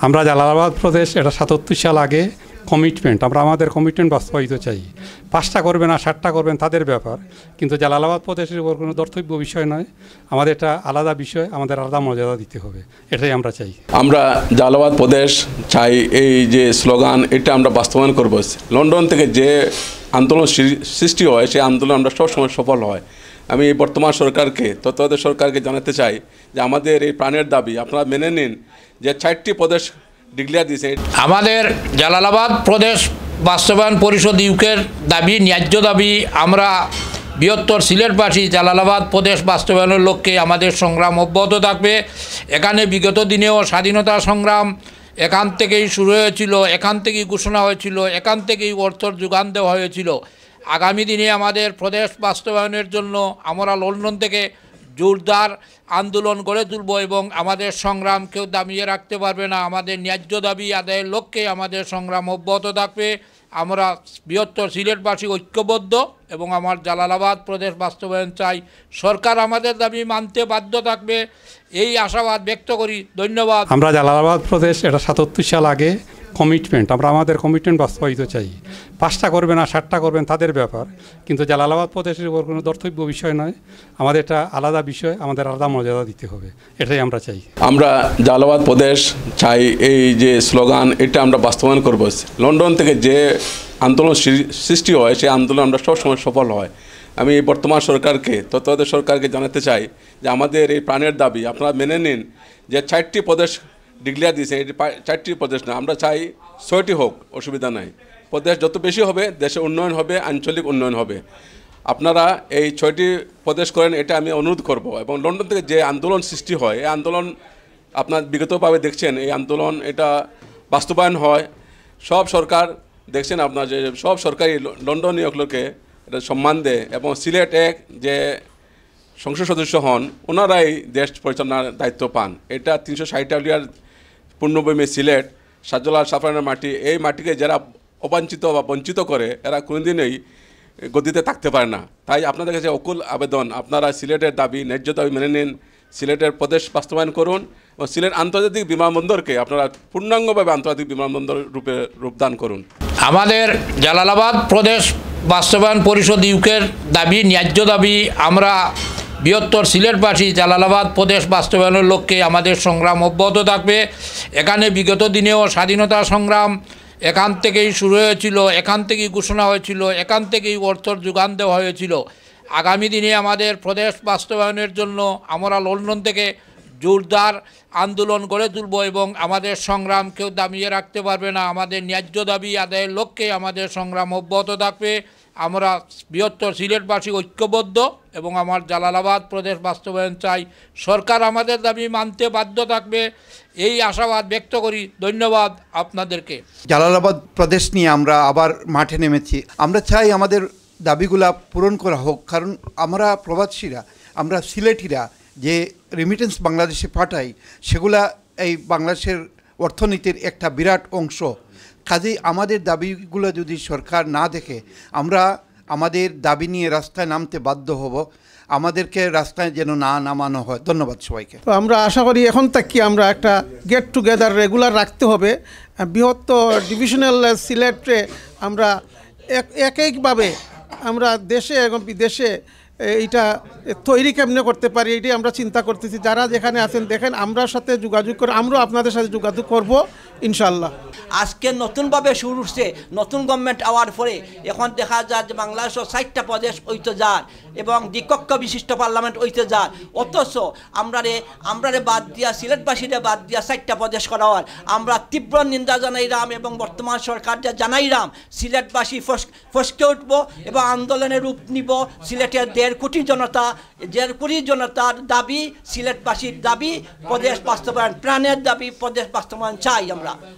আমরা জালালাবাদ প্রদেশ এটা ৭৭ সাল আগে কমিটমেন্ট, আমরা আমাদের কমিটমেন্ট বাস্তবায়িত চাই। ৫টা করবেন আর ৬০টা করবেন তাদের ব্যাপার, কিন্তু জালালাবাদ প্রদেশের উপর কোনো ধর্তব্য বিষয় নয়। আমাদের এটা আলাদা বিষয়, আমাদের আলাদা মর্যাদা দিতে হবে, এটাই আমরা চাই। আমরা জালালাবাদ প্রদেশ চাই, এই যে স্লোগান এটা আমরা বাস্তবায়ন করব। লন্ডন থেকে যে আন্দোলন সৃষ্টি হয় সেই আন্দোলন আমরা সবসময় সফল হয়। আমি বর্তমান সরকারকে, তত্ত্বাবধায়ক সরকারকে জানাতে চাই যে আমাদের এই প্রাণের দাবি আপনারা মেনে নিন, যে 4টি প্রদেশ ডিক্লেয়ার দিয়েছে। আমাদের জালালাবাদ প্রদেশ বাস্তবায়ন পরিষদ ইউকের দাবি, ন্যায্য দাবি। আমরা বৃহত্তর সিলেটবাসী জালালাবাদ প্রদেশ বাস্তবায়নের লক্ষ্যে আমাদের সংগ্রাম অব্যাহত থাকবে। এখানে বিগত দিনেও স্বাধীনতা সংগ্রাম এখান থেকেই শুরু হয়েছিল, এখান থেকেই ঘোষণা হয়েছিল, এখান থেকেই অর্থর যোগান দেওয়া হয়েছিল। আগামী দিনে আমাদের প্রদেশ বাস্তবায়নের জন্য আমরা লন্ডন থেকে জোরদার আন্দোলন গড়ে তুলব এবং আমাদের সংগ্রাম কেউ দামিয়ে রাখতে পারবে না। আমাদের ন্যায্য দাবি আদায়ের লক্ষ্যে আমাদের সংগ্রাম অব্যাহত থাকবে। আমরা বৃহত্তর সিলেটবাসী ঐক্যবদ্ধ এবং আমার জালালাবাদ প্রদেশ বাস্তবায়ন চাই। সরকার আমাদের দাবি মানতে বাধ্য থাকবে, এই আশাবাদ ব্যক্ত করি। ধন্যবাদ। আমরা জালালাবাদ প্রদেশ এটা ৭৭ সাল আগে কমিটমেন্ট, আমরা আমাদের কমিটমেন্ট বাস্তবায়িত চাই। ৫টা করবেন আর ৬০টা করবেন তাদের ব্যাপার, কিন্তু জালালাবাদ প্রদেশের উপর কোনো ধর্তব্য বিষয় নয়। আমাদের এটা আলাদা বিষয়, আমাদের আলাদা মর্যাদা দিতে হবে, এটাই আমরা চাই। আমরা জালালাবাদ প্রদেশ চাই, এই যে স্লোগান এটা আমরা বাস্তবায়ন করব। লন্ডন থেকে যে আন্দোলন সৃষ্টি হয় সেই আন্দোলন আমরা সবসময় সফল হয়। আমি বর্তমান সরকারকে, তত্ত্বাবধায়ক সরকারকে জানাতে চাই যে আমাদের এই প্রাণের দাবি আপনারা মেনে নিন, যে 4টি প্রদেশ ডিক্লেয়ার দিয়েছে। এটি 4টি প্রদেশ না, আমরা চাই 6টি হোক, অসুবিধা নাই। প্রদেশ যত বেশি হবে দেশের উন্নয়ন হবে, আঞ্চলিক উন্নয়ন হবে। আপনারা এই 6টি প্রদেশ করেন, এটা আমি অনুরোধ করব। এবং লন্ডন থেকে যে আন্দোলন সৃষ্টি হয়, এই আন্দোলন আপনার বিগতভাবে দেখছেন, এই আন্দোলন এটা বাস্তবায়ন হয়। সব সরকার দেখছেন আপনার, যে সব সরকারি লন্ডনীয়গুলোকে এটা সম্মান দেয় এবং সিলেট এক যে সংসদ সদস্য হন ওনারাই দেশ পরিচালনার দায়িত্ব পান। এটা 360 পূর্ণভূমি সিলেট, শাহজালাল সাফরানের মাটি। এই মাটিকে যারা অবাঞ্ছিত বা বঞ্চিত করে এরা কোনোদিনই গদিতে থাকতে পারে না। তাই আপনাদের কাছে অকুল আবেদন, আপনারা সিলেটের দাবি, ন্যায্য দাবি মেনে নিন, সিলেটের প্রদেশ বাস্তবায়ন করুন এবং সিলেট আন্তর্জাতিক বিমানবন্দরকে আপনারা পূর্ণাঙ্গভাবে আন্তর্জাতিক বিমানবন্দর রূপে রূপদান করুন। আমাদের জালালাবাদ প্রদেশ বাস্তবায়ন পরিষদ ইউকের দাবি, ন্যায্য দাবি। আমরা বৃহত্তর সিলেটবাসী জালালাবাদ প্রদেশ বাস্তবায়নের লক্ষ্যে আমাদের সংগ্রাম অব্যাহত থাকবে। এখানে বিগত দিনেও স্বাধীনতা সংগ্রাম এখান থেকেই শুরু হয়েছিল, এখান থেকেই ঘোষণা হয়েছিল, এখান থেকেই অর্থর যোগান দেওয়া হয়েছিল। আগামী দিনে আমাদের প্রদেশ বাস্তবায়নের জন্য আমরা লন্ডন থেকে জোরদার আন্দোলন গড়ে তুলব এবং আমাদের সংগ্রাম কেউ দামিয়ে রাখতে পারবে না। আমাদের ন্যায্য দাবি আদায়ের লক্ষ্যে আমাদের সংগ্রাম অব্যাহত থাকবে। আমরা বৃহত্তর সিলেটবাসী ঐক্যবদ্ধ এবং আমার জালালাবাদ প্রদেশ বাস্তবায়ন চাই। সরকার আমাদের দাবি মানতে বাধ্য থাকবে, এই আশাবাদ ব্যক্ত করি। ধন্যবাদ আপনাদেরকে। জালালাবাদ প্রদেশ নিয়ে আমরা আবার মাঠে নেমেছি। আমরা চাই আমাদের দাবিগুলা পূরণ করা হোক, কারণ আমরা প্রবাসীরা, আমরা সিলেটিরা যে রেমিটেন্স বাংলাদেশে পাঠাই সেগুলা এই বাংলাদেশের অর্থনীতির একটা বিরাট অংশ। কাজেই আমাদের দাবিগুলো যদি সরকার না দেখে আমরা আমাদের দাবি নিয়ে রাস্তায় নামতে বাধ্য হব। আমাদেরকে রাস্তায় যেন না নামানো হয়। ধন্যবাদ সবাইকে। তো আমরা আশা করি এখন থেকে আমরা একটা গেট টুগেদার রেগুলার রাখতে হবে। বৃহত্তর ডিভিশনাল সিলেটে আমরা একইভাবে আমরা দেশে এবং বিদেশে এইটা তৈরি কেমনে করতে পারি এটাই আমরা চিন্তা করতেছি। যারা যেখানে আছেন দেখেন, আমরা সাথে যোগাযোগ করে আমরাও আপনাদের সাথে যোগাযোগ করব ইনশাল্লাহ। আজকে নতুনভাবে শুরু হচ্ছে, নতুন গভর্নমেন্ট আওয়ার পরে এখন দেখা যায় যে বাংলাদেশের 4টা প্রদেশ হইতে যার এবং দ্বিকক্ষ বিশিষ্ট পার্লামেন্ট হইতে যার, অথচ আমরারে বাদ দিয়া, সিলেটবাসীরে বাদ দিয়া 4টা প্রদেশ করা হয়। আমরা তীব্র নিন্দা জানাইলাম এবং বর্তমান সরকার যা জানাইলাম, সিলেটবাসী ফসকে উঠব এবং আন্দোলনের রূপ নিব। সিলেটের 1.5 কোটি জনতার দাবি, সিলেটবাসীর দাবি প্রদেশ বাস্তবায়ন, প্রাণের দাবি প্রদেশ বাস্তবায়ন চাই আমরা।